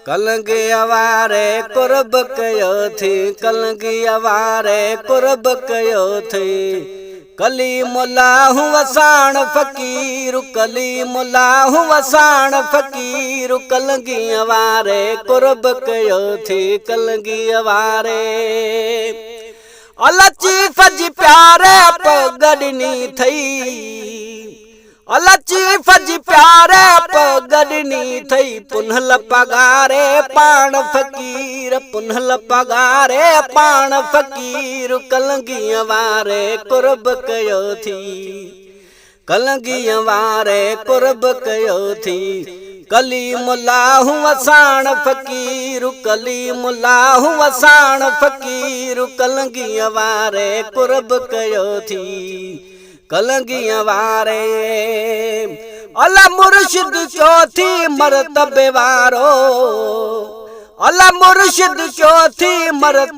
कलंगीअ वारे कुर्ब कयो थी, कलंगीअ वारे कुर्ब कयो थी। कलीमुल्लाह वसाण फ़कीर, कलीमुल्लाह वसाण फ़कीर, कलंगीअ वारे कुर्ब कयो थी, कलंगीअ वारे। अलचीफ़ जी प्यारे पगड़नी थई, अलचीफ़ जी प्यारे पगड़नी थई। पुनहल पगारे पाण फ़कीर, पुनहल पगारे पाण फ़कीर, कलंगीअ वारे कुर्ब कयो थी, कलंगीअ वारे कुर्ब कयो थी। कलीमुल्लाह वसाण फ़कीर, कलीमुल्लाह वसाण फ़कीर, कलंगीअ वारे कुर्ब कयो थी, कलंगीअ वारे। अला मुर्शिद चौथी मरतबे वारो, अला मुर्शिद चौथी मरतबे